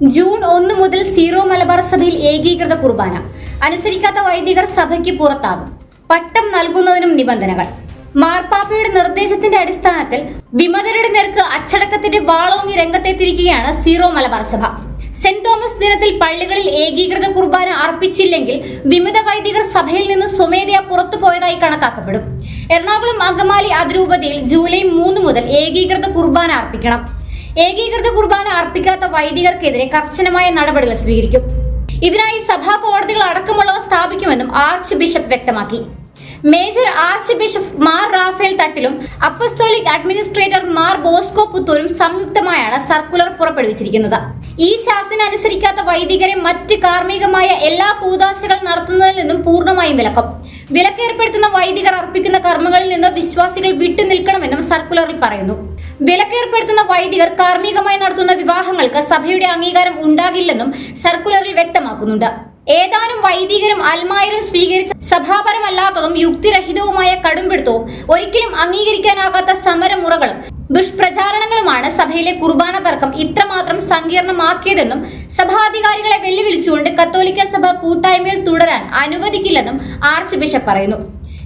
June 1 മുതൽ zero Malabar സഭയിൽ ഏകീകൃത കുർബാന. അനുസരിക്കാത്ത വൈദികർ സഭയ്ക്ക് പുറത്താകും. പട്ടം നൽകുന്നതിനും നിബന്ധനകൾ. മാർപ്പാപ്പയുടെ നിർദ്ദേശത്തിന്റെ അടിസ്ഥാനത്തിൽ വിമതരുടെ നേർക്ക് അച്ചടക്കത്തിന്റെ വാളോങ്ങി രംഗത്തെത്തിയിരിക്കുകയാണ് സീറോ മലബാർ സഭ. സെന്റ് തോമസ് ദിനത്തിൽ പള്ളികളിൽ ഏകീകൃത കുർബാന അർപ്പിച്ചില്ലെങ്കിൽ വിമത വൈദികർ സഭയിൽ നിന്ന് സ്വമേധയാ പുറത്തുപോയതായി കണക്കാക്കപ്പെടും. എറണാകുളം അങ്കമാലി അതിരൂപതയിൽ ജൂലൈ 3 മുതൽ ഏകീകൃത കുർബാന അർപ്പിക്കണം. ഏകീകൃത കുർബാന അർപ്പിക്കാത്ത വൈദികർക്കെതിരെ കർശനമായ നടപടികൾ സ്വീകരിക്കും. ഇതിനായി സഭാ കോടതികൾ അടക്കമുള്ളവ സ്ഥാപിക്കുമെന്നും ആർച്ച് ബിഷപ്പ് വ്യക്തമാക്കി. Major archbishop Mar Raphael തട്ടിലും അപ്പസ്തോലിക് അഡ്മിനിസ്ട്രേറ്റർ മാർ ബോസ്കോ പുത്തൂരും സംയുക്തമായാണ് സർക്കുലർ പുറപ്പെടുവിച്ചിരിക്കുന്നത്. ഈ ശാസന അനുസരിക്കാത്ത വൈദികരെ മറ്റ് കാർമ്മികമായ എല്ലാ കൂദാശകൾ നടത്തുന്നതിൽ നിന്നും പൂർണ്ണമായും വിലക്കും. വിലക്കേർപ്പെടുത്തുന്ന വൈദികർ അർപ്പിക്കുന്ന കർമ്മങ്ങളിൽ നിന്ന് വിശ്വാസികൾ വിട്ടുനിൽക്കണമെന്നും സർക്കുലറിൽ പറയുന്നു. വിലക്കേർപ്പെടുത്തുന്ന വൈദികർ കാർമ്മികമായി നടത്തുന്ന വിവാഹങ്ങൾക്ക് സഭയുടെ അംഗീകാരം ഉണ്ടാകില്ലെന്നും സർക്കുലറിൽ വ്യക്തമാക്കുന്നുണ്ട്. ഏതാനും വൈദികരും അൽമായരും സ്വീകരിച്ച സഭാപരമല്ലാത്തതും യുക്തിരഹിതവുമായ കടുംപിടുത്തവും ഒരിക്കലും അംഗീകരിക്കാനാകാത്ത സമരമുറകളും ദുഷ്പ്രചാരണങ്ങളുമാണ് സഭയിലെ കുർബാന തർക്കം ഇത്രമാത്രം സങ്കീർണമാക്കിയതെന്നും സഭാധികാരികളെ വെല്ലുവിളിച്ചുകൊണ്ട് കത്തോലിക്ക സഭ കൂട്ടായ്മയിൽ തുടരാൻ അനുവദിക്കില്ലെന്നും ആർച്ച് ബിഷപ്പ് പറയുന്നു.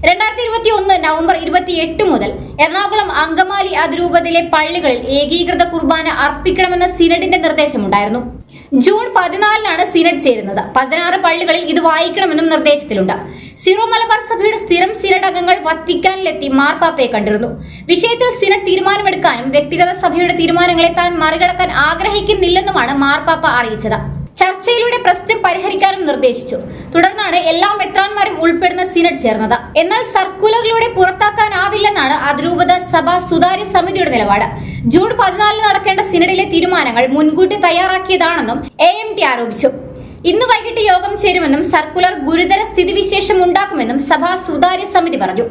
2021 നവംബർ 28 മുതൽ എറണാകുളം അങ്കമാലി അതിരൂപതയിലെ പള്ളികളിൽ ഏകീകൃത കുർബാന അർപ്പിക്കണമെന്ന സിനഡിന്റെ നിർദ്ദേശമുണ്ടായിരുന്നു. ജൂൺ 14 സിനഡ് ചേരുന്നത്. 16 പള്ളികളിൽ ഇത് വായിക്കണമെന്നും നിർദ്ദേശത്തിലുണ്ട്. സീറോ മലബാർ സഭയുടെ സ്ഥിരം സിനഡ് അംഗങ്ങൾ വത്തിക്കാനിലെത്തി മാർപ്പാപ്പയെ കണ്ടിരുന്നു. വിഷയത്തിൽ സിനഡ് തീരുമാനമെടുക്കാനും വ്യക്തിഗത സഭയുടെ തീരുമാനങ്ങളെ താൻ മറികടക്കാൻ ആഗ്രഹിക്കുന്നില്ലെന്നുമാണ് മാർപ്പാപ്പ അറിയിച്ചത്. ചർച്ചയിലൂടെ പ്രശ്നം പരിഹരിക്കാനും നിർദ്ദേശിച്ചു. തുടർന്നാണ് എല്ലാ മെത്രാന്മാരും ഉൾപ്പെടുന്ന സിനഡ് ചേർന്നത്. എന്നാൽ സർക്കുലറിലൂടെ പുറത്താക്കാനാവില്ലെന്നാണ് അതിരൂപത സഭ സുതാര്യ സമിതിയുടെ നിലപാട്. ജൂൺ 14 നടക്കേണ്ട സിനഡിലെ തീരുമാനങ്ങൾ മുൻകൂട്ടി തയ്യാറാക്കിയതാണെന്നും AMT ആരോപിച്ചു. ഇന്ന് വൈകിട്ട് യോഗം ചേരുമെന്നും സർക്കുലർ ഗുരുതര സ്ഥിതിവിശേഷം ഉണ്ടാക്കുമെന്നും സഭാ സുതാര്യ സമിതി പറഞ്ഞു.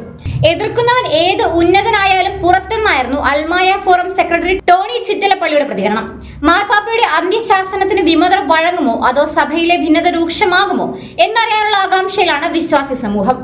എതിർക്കുന്നവൻ ഏത് ഉന്നതനായാലും പുറത്തെന്നായിരുന്നു അൽമായ ഫോറം സെക്രട്ടറി ടോണി ചിറ്റലപ്പള്ളിയുടെ പ്രതികരണം. മാർപ്പാപ്പയുടെ അന്ത്യശാസനത്തിന് വിമതർ വഴങ്ങുമോ അതോ സഭയിലെ ഭിന്നത രൂക്ഷമാകുമോ എന്നറിയാനുള്ള ആകാംക്ഷയിലാണ് വിശ്വാസി സമൂഹം.